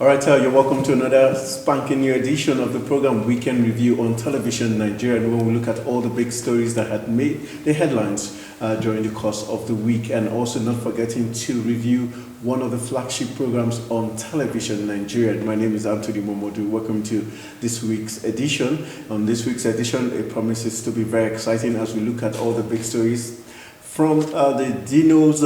All right, you're welcome to another spanking new edition of the program Weekend Review on Television Nigeria, where we look at all the big stories that had made the headlines during the course of the week, and also not forgetting to review one of the flagship programs on Television Nigeria. My name is Anthony Momodu. Welcome to this week's edition. On this week's edition, it promises to be very exciting as we look at all the big stories from the Dino's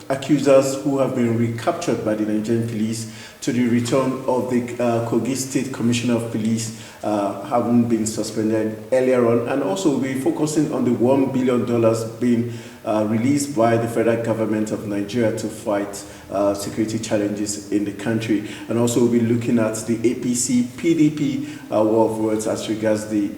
accusers who have been recaptured by the Nigerian police to the return of the Kogi State Commissioner of Police having been suspended earlier on, and also we'll be focusing on the $1 billion being released by the federal government of Nigeria to fight security challenges in the country, and also we'll be looking at the APC-PDP war of words as regards the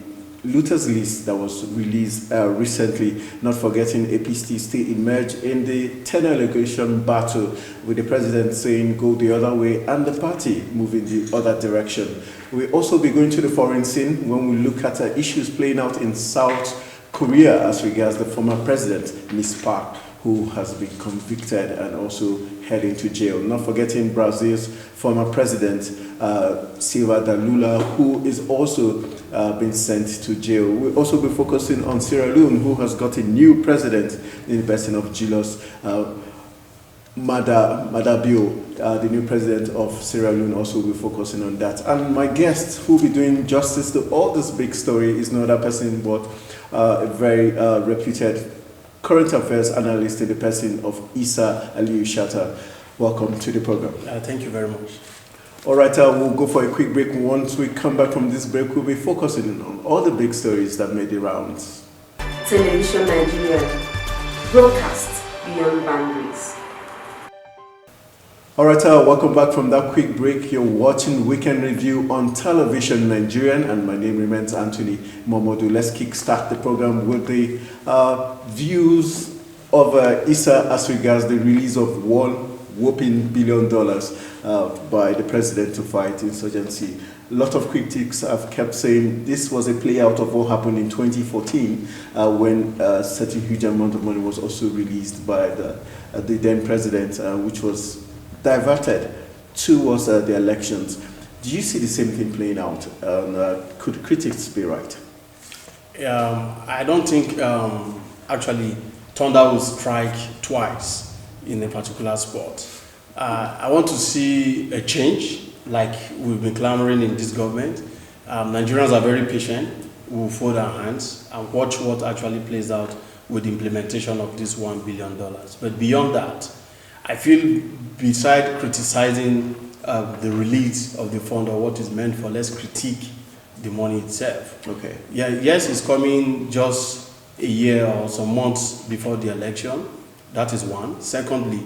looters list that was released recently, not forgetting APC still emerged in the tenure allocation battle with the president saying go the other way and the party moving the other direction. We'll also be going to the foreign scene when we look at issues playing out in South Korea as regards the former president, Ms. Park, who has been convicted and also heading to jail. Not forgetting Brazil's former president, Silva da Lula, who is also been sent to jail. We'll also be focusing on Sierra Leone, who has got a new president in the person of Julius Madabio, the new president of Sierra Leone. Also will be focusing on that. And my guest who will be doing justice to all this big story is no other person but a very reputed current affairs analyst in the person of Issa Aliyu Shatta. Welcome to the program. Thank you very much. All right, we'll go for a quick break. Once we come back from this break, we'll be focusing on all the big stories that made the rounds. Television Nigeria, broadcast beyond boundaries. All right, welcome back from that quick break. You're watching Weekend Review on Television Nigerian, and my name remains Anthony Momodu. Let's kickstart the program with the views of Issa as regards the release of $1 whopping billion by the president to fight insurgency. A lot of critics have kept saying this was a play out of what happened in 2014 when such a huge amount of money was also released by the then president, which was diverted towards the elections. Do you see the same thing playing out? Could critics be right? I don't think actually thunder will strike twice in a particular sport. I want to see a change like we've been clamoring in this government. Nigerians are very patient. We'll fold our hands and watch what actually plays out with the implementation of this $1 billion. But beyond that, I feel beside criticizing the release of the fund or what is meant for, let's critique the money itself. Okay. Yeah, yes, it's coming just a year or some months before the election. That is one. Secondly,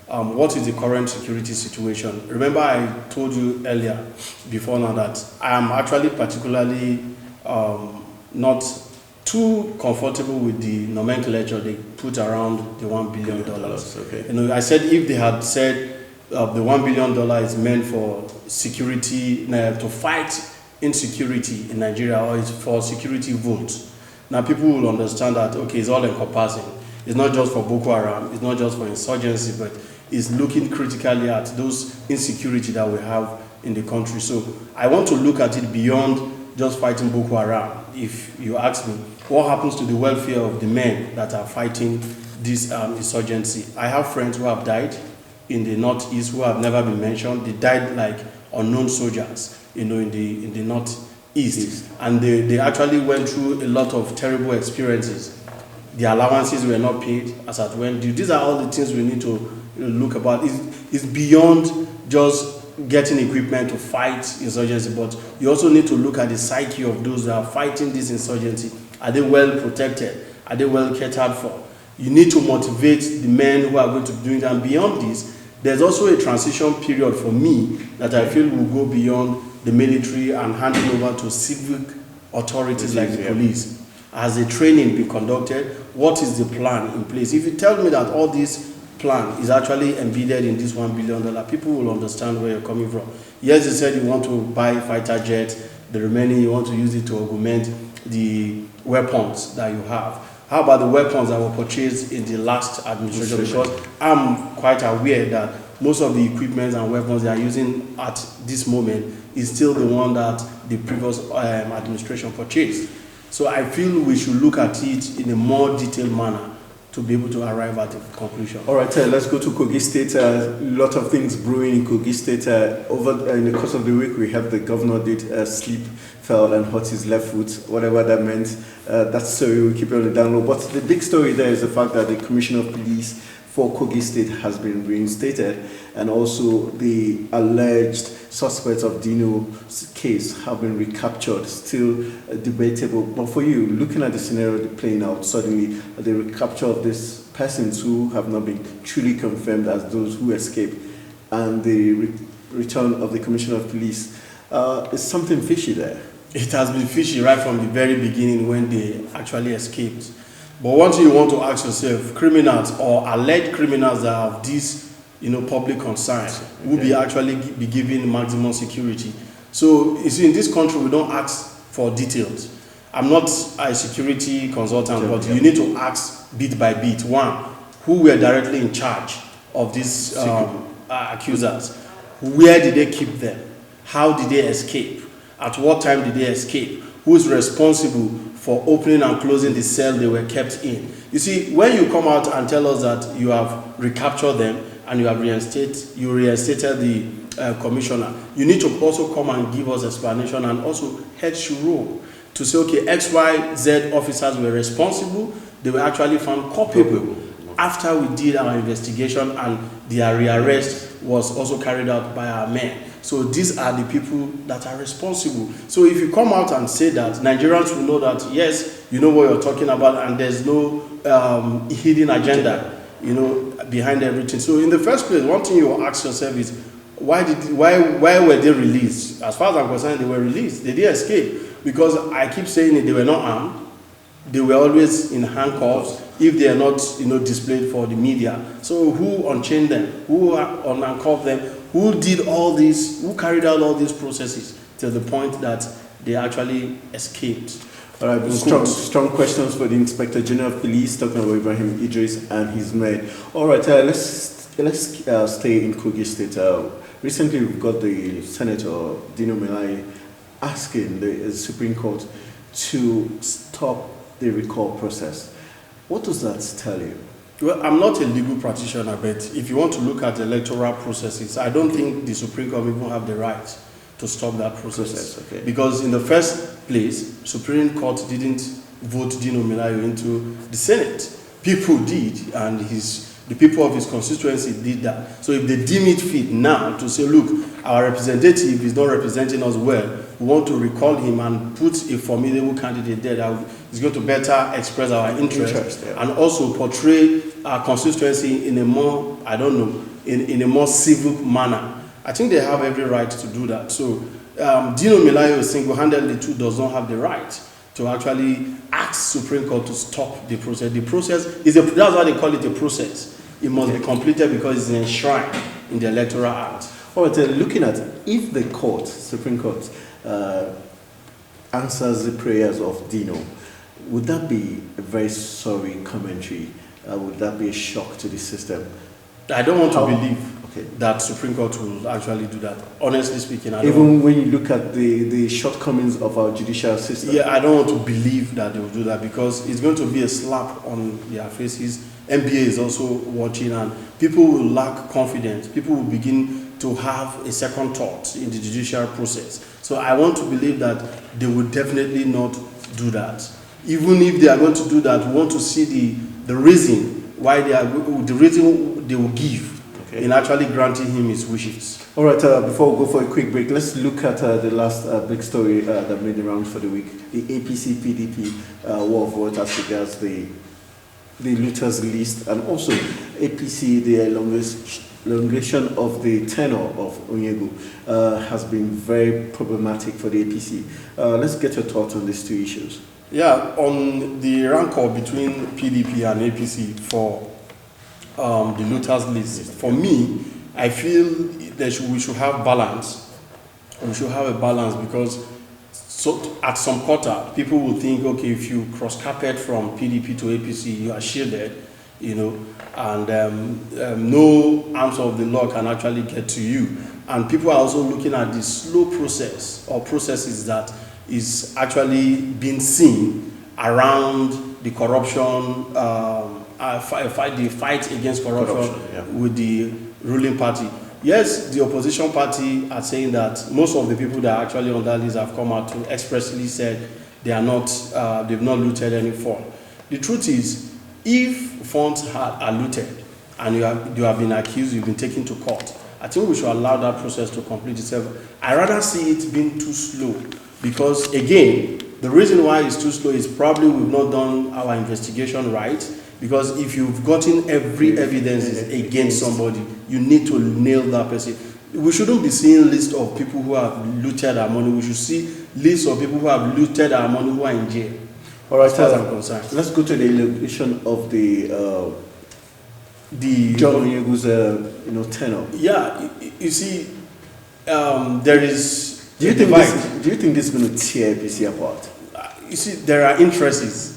what is the current security situation? Remember I told you earlier before now that I am actually particularly not too comfortable with the nomenclature they put around the $1 billion. Okay. You know, I said if they had said the $1 billion is meant for security, to fight insecurity in Nigeria, or it's for security votes, now people will understand that, okay, it's all encompassing. It's not just for Boko Haram, it's not just for insurgency, but it's looking critically at those insecurity that we have in the country. So I want to look at it beyond just fighting Boko Haram. If you ask me, what happens to the welfare of the men that are fighting this insurgency? I have friends who have died in the Northeast who have never been mentioned. They died like unknown soldiers, you know, in the Northeast. And they actually went through a lot of terrible experiences. The allowances were not paid as at when due. These are all the things we need to look about. It's beyond just getting equipment to fight insurgency, but you also need to look at the psyche of those that are fighting this insurgency. Are they well protected? Are they well catered for? You need to motivate the men who are going to be doing that. And beyond this, there's also a transition period for me that I feel will go beyond the military and handing over to civic authorities like the police. Has a training been conducted? What is the plan in place? If you tell me that all this plan is actually embedded in this $1 billion, people will understand where you're coming from. Yes, you said you want to buy fighter jets, the remaining you want to use it to augment the weapons that you have. How about the weapons that were purchased in the last administration? Because I'm quite aware that most of the equipment and weapons they are using at this moment is still the one that the previous administration purchased. So I feel we should look at it in a more detailed manner to be able to arrive at a conclusion. All right, let's go to Kogi State. A lot of things brewing in Kogi State. Over in the course of the week, we had the governor did sleep, fell and hurt his left foot, whatever that meant. That story we'll keep it on the down low. But the big story there is the fact that the Commissioner of Police for Kogi State has been reinstated, and also the alleged suspects of Dino's case have been recaptured. Still debatable. But for you, looking at the scenario playing out, suddenly the recapture of these persons who have not been truly confirmed as those who escaped, and the return of the Commissioner of Police, is something fishy there. It has been fishy right from the very beginning when they actually escaped. But one thing you want to ask yourself, criminals or alleged criminals that have this, public concern will be actually be given maximum security. So you see, in this country, we don't ask for details. I'm not a security consultant, but you need to ask bit by bit. One, who were directly in charge of these accusers? Where did they keep them? How did they escape? At what time did they escape? Who is responsible for opening and closing the cell they were kept in? You see, when you come out and tell us that you have recaptured them and you have reinstated the commissioner, you need to also come and give us explanation and also head should roll to say, okay, X, Y, Z officers were responsible. They were actually found culpable after we did our investigation, and their rearrest was also carried out by our men. So these are the people that are responsible. So if you come out and say that, Nigerians will know that, yes, you know what you're talking about, and there's no hidden agenda, behind everything. So in the first place, one thing you will ask yourself is, why were they released? As far as I'm concerned, they were released. They didn't escape, because I keep saying it, they were not armed. They were always in handcuffs if they are not, displayed for the media. So who unchained them? Who uncuffed them? Who did all this? Who carried out all these processes to the point that they actually escaped? All right, strong questions for the Inspector General of Police, talking about Ibrahim Idris and his men. All right, let's stay in Kogi State. Recently, we've got the Senator Dino Melaye asking the Supreme Court to stop the recall process. What does that tell you? Well, I'm not a legal practitioner, but if you want to look at electoral processes, I don't think the Supreme Court even have the right to stop that process. Okay. Because in the first place, Supreme Court didn't vote Dino Melaye into the Senate. People did, and the people of his constituency did that. So if they deem it fit now to say, look, our representative is not representing us well, we want to recall him and put a formidable candidate there that is going to better express our interest and also portray our constituency in a more, in a more civil manner. I think they have every right to do that. So Dino Melaye single-handedly too does not have the right to actually ask Supreme Court to stop the process. The process that's why they call it a process. It must be completed because it's enshrined in the Electoral Act. All right, looking at if the Supreme Court, answers the prayers of Dino, would that be a very sorry commentary? Would that be a shock to the system? I don't want to believe that Supreme Court will actually do that. Honestly speaking, even when you look at the shortcomings of our judicial system. Yeah, I don't want to believe that they will do that, because it's going to be a slap on their faces. NBA is also watching, and people will lack confidence. People will begin to have a second thought in the judicial process. So I want to believe that they will definitely not do that. Even if they are going to do that, we want to see the reason why they will give in actually granting him his wishes. All right, before we go for a quick break, let's look at the last big story that made the rounds for the week. The APC-PDP war of words as regards the looters list, and also APC, the elongation of the tenure of Onyegu has been very problematic for the APC. Let's get your thoughts on these two issues. Yeah, on the rancor between PDP and APC for the looters list, for me, I feel we should have balance. We should have a balance, because at some quarter, people will think, okay, if you cross carpet from PDP to APC, you are shielded. and no arms of the law can actually get to you. And people are also looking at the slow process or processes that is actually being seen around the corruption, the fight against corruption with the ruling party. Yes, the opposition party are saying that most of the people that are actually on that list have come out to expressly said they are not, they've not looted any fund. The truth is, if funds are looted and you have been accused, you've been taken to court, I think we should allow that process to complete itself. I rather see it being too slow because, again, the reason why it's too slow is probably we've not done our investigation right. Because if you've gotten every evidence against somebody, you need to nail that person. We shouldn't be seeing lists of people who have looted our money. We should see lists of people who have looted our money who are in jail. All right, as far as I'm concerned. Let's go to the elucidation of the John Onyegu's tenure. Yeah, you see, there is. Do you think this is going to tear APC apart? You see, there are interests.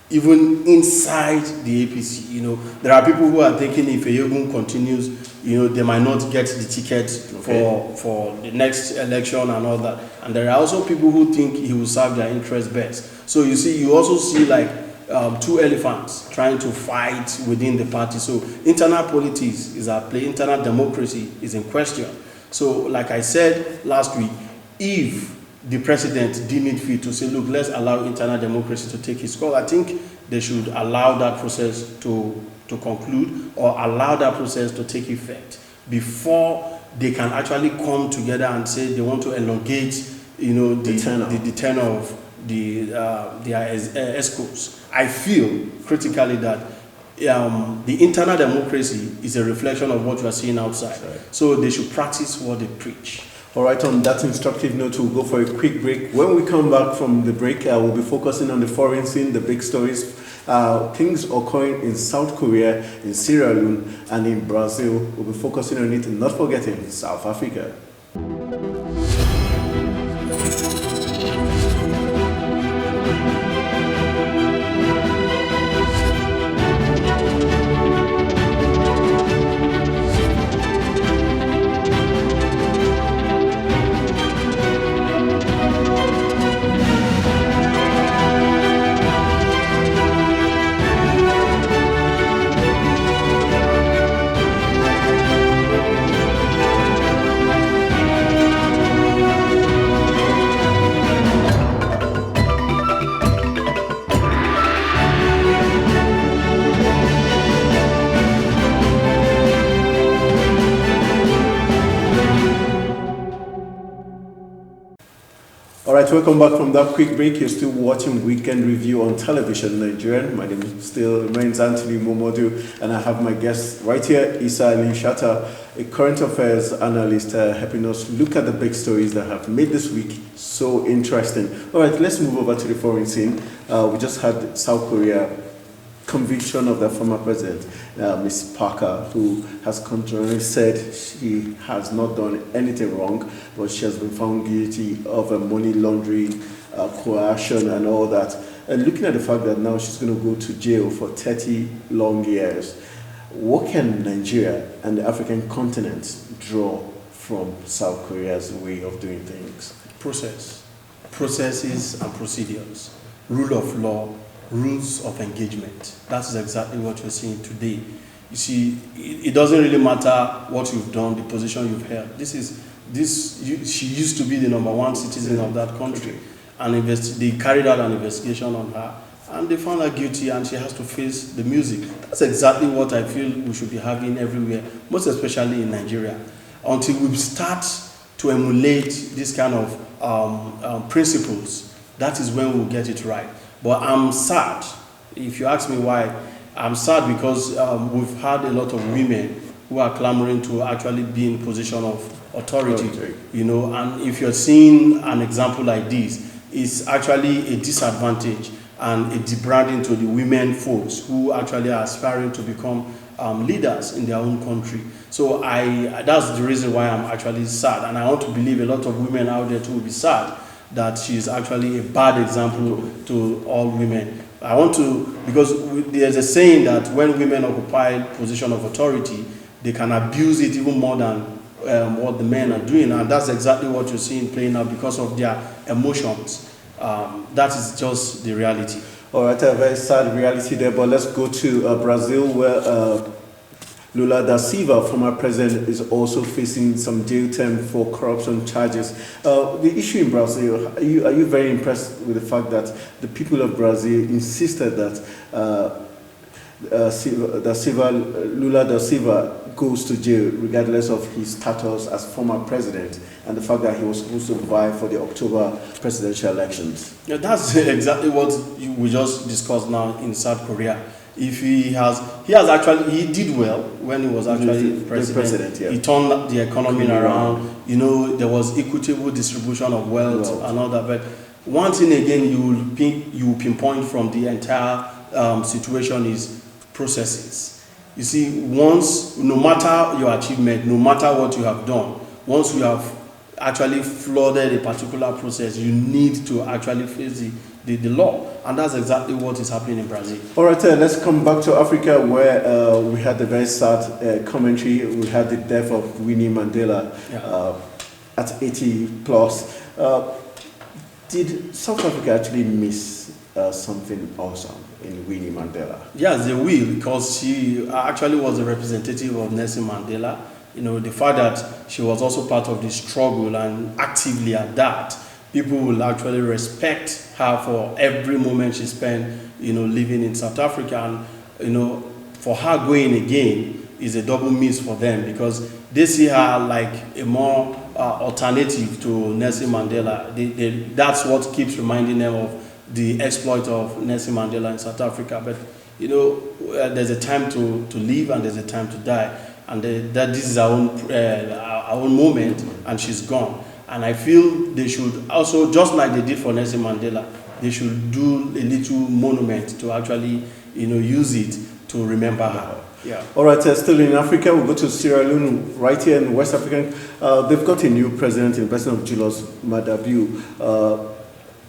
Even inside the APC, there are people who are thinking if Eyegun continues, they might not get the ticket for the next election and all that. And there are also people who think he will serve their interest best. So you also see like two elephants trying to fight within the party. So internal politics is at play, internal democracy is in question. So like I said last week, if the president deemed it fit to say, look, let's allow internal democracy to take its course, I think they should allow that process to conclude or allow that process to take effect before they can actually come together and say they want to elongate, the tenure of their escorts. I feel critically that the internal democracy is a reflection of what you are seeing outside. Right. So they should practice what they preach. All right, on that instructive note, we'll go for a quick break. When we come back from the break, we'll be focusing on the foreign scene, the big stories, things occurring in South Korea, in Sierra Leone, and in Brazil. We'll be focusing on it and not forgetting South Africa. Alright, welcome back from that quick break. You're still watching Weekend Review on Television Nigerian. My name still remains Anthony Momodu, and I have my guest right here, Isa Ali Shatta, a current affairs analyst, helping us look at the big stories that have made this week so interesting. Alright, let's move over to the foreign scene. We just had South Korea conviction of the former president, Ms. Parker, who has contrarily said she has not done anything wrong, but she has been found guilty of money laundering, coercion, and all that. And looking at the fact that now she's going to go to jail for 30 long years, what can Nigeria and the African continent draw from South Korea's way of doing things? Processes and procedures, rule of law, rules of engagement. That is exactly what you're seeing today. You see, it doesn't really matter what you've done, the position you've held. She used to be the #1 citizen of that country, and they carried out an investigation on her, and they found her guilty, and she has to face the music. That's exactly what I feel we should be having everywhere, most especially in Nigeria. Until we start to emulate this kind of principles, that is when we'll get it right. But I'm sad, if you ask me why, I'm sad because we've had a lot of women who are clamoring to actually be in position of authority, and if you're seeing an example like this, it's actually a disadvantage and a debranding to the women folks who actually are aspiring to become leaders in their own country. So that's the reason why I'm actually sad, and I want to believe a lot of women out there too will be sad that she is actually a bad example to all women. I want to, because there's a saying that when women occupy position of authority, they can abuse it even more than what the men are doing, and that's exactly what you're seeing playing out because of their emotions. That is just the reality. All right, a very sad reality there, but let's go to Brazil, where Lula da Silva, former president, is also facing some jail term for corruption charges. The issue in Brazil, are you very impressed with the fact that the people of Brazil insisted that Lula da Silva goes to jail regardless of his status as former president and the fact that he was supposed to vie for the October presidential elections? Yeah, that's exactly what we just discussed now in South Korea. If he did well when he was actually president. Yeah. He turned the economy around. You know, there was equitable distribution of wealth and all that. But one thing again, you will pinpoint from the entire situation is processes. You see, once, no matter your achievement, no matter what you have done, once you have actually flooded a particular process, you need to actually face the law. And that's exactly what is happening in Brazil. All right, let's come back to Africa, where we had the very sad commentary. We had the death of Winnie Mandela at 80 plus. Did South Africa actually miss something awesome in Winnie Mandela? Yes, they will, because she actually was a representative of Nelson Mandela. You know, the fact that she was also part of the struggle and actively at that, people will actually respect her for every moment she spent, you know, living in South Africa. And, you know, for her going again is a double miss for them, because they see her like a more alternative to Nelson Mandela. That's what keeps reminding them of the exploit of Nelson Mandela in South Africa. But, you know, there's a time to live and there's a time to die. And that this is our own moment, and she's gone. And I feel they should also, just like they did for Nelson Mandela, they should do a little monument to actually, you know, use it to remember her. Yeah. All right, still in Africa, we'll go to Sierra Leone, right here in West Africa. They've got a new president, in person of Julius Maada Bio.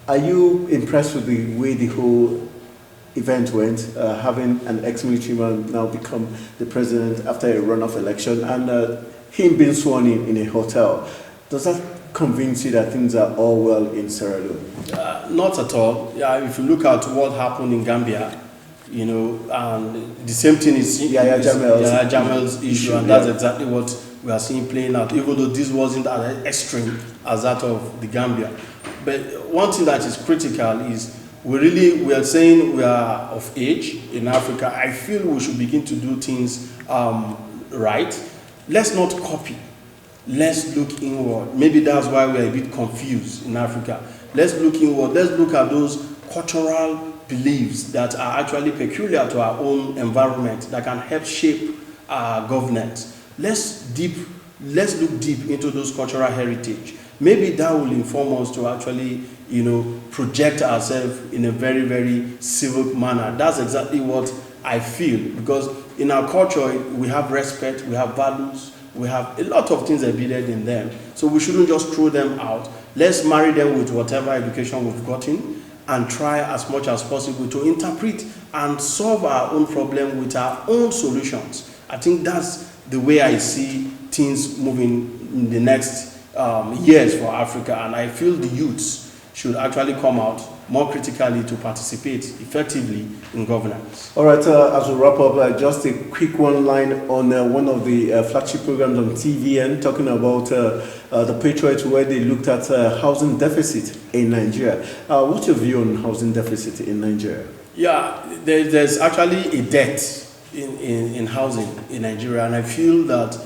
Are you impressed with the way the whole event went, having an ex-military man now become the president after a runoff election, and him being sworn in a hotel? Does that convince you that things are all well in Sierra Leone? Not at all. Yeah, if you look at what happened in Gambia, you know, and the same thing is Yahya Jammeh's issue, and that's exactly what we are seeing playing out, even though this wasn't as extreme as that of the Gambia. But one thing that is critical is we are saying we are of age in Africa. I feel we should begin to do things right. Let's not copy. Let's look inward. Maybe that's why we are a bit confused in Africa. Let's look inward. Let's look at those cultural beliefs that are actually peculiar to our own environment that can help shape our governance. Let's look deep into those cultural heritage. Maybe that will inform us to actually, you know, project ourselves in a very, very civic manner. That's exactly what I feel, because in our culture, we have respect, we have values, we have a lot of things embedded in them. So we shouldn't just throw them out. Let's marry them with whatever education we've gotten and try as much as possible to interpret and solve our own problem with our own solutions. I think that's the way I see things moving in the next years for Africa, and I feel the youths should actually come out more critically to participate effectively in governance. All right, as we wrap up, just a quick one line on one of the flagship programs on TVN, talking about the Patriots, where they looked at housing deficit in Nigeria. What's your view on housing deficit in Nigeria? Yeah, there's actually a debt in housing in Nigeria, and I feel that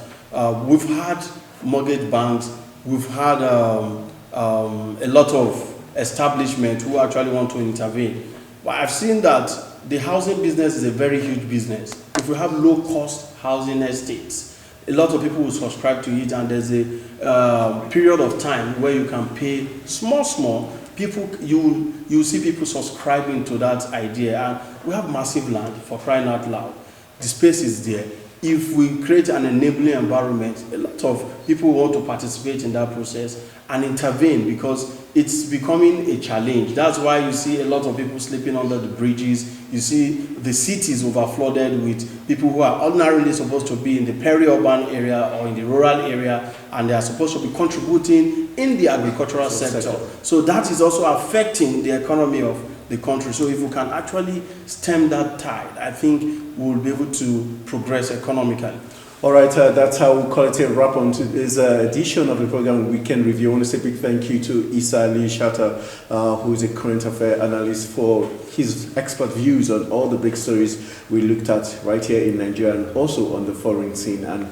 we've had mortgage banks, we've had a lot of establishments who actually want to intervene. But I've seen that the housing business is a very huge business. If we have low-cost housing estates, a lot of people will subscribe to it, and there's a period of time where you can pay small. People, you see people subscribing to that idea, and we have massive land, for crying out loud. The space is there. If we create an enabling environment, a lot of people want to participate in that process and intervene, because it's becoming a challenge. That's why you see a lot of people sleeping under the bridges. You see the cities overflooded with people who are ordinarily supposed to be in the peri-urban area or in the rural area, and they are supposed to be contributing in the agricultural sector. So that is also affecting the economy of the country. So if we can actually stem that tide, I think we'll be able to progress economically. All right, that's how we call it a wrap on today's edition of the program Weekend Review. I want to say a big thank you to Issa Ali Shatta, who is a current affair analyst, for his expert views on all the big stories we looked at right here in Nigeria and also on the foreign scene, and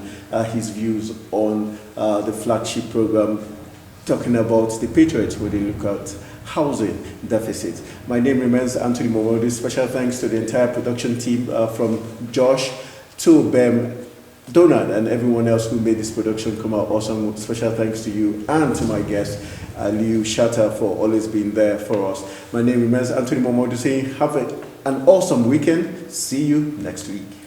his views on the flagship program talking about the Patriots, where they look at housing deficit. My name remains Anthony Momodi. Special thanks to the entire production team from Josh to Bem, Donald, and everyone else who made this production come out awesome. Special thanks to you and to my guest, Aliu Shatta, for always being there for us. My name remains Anthony Momodi, saying have an awesome weekend. See you next week.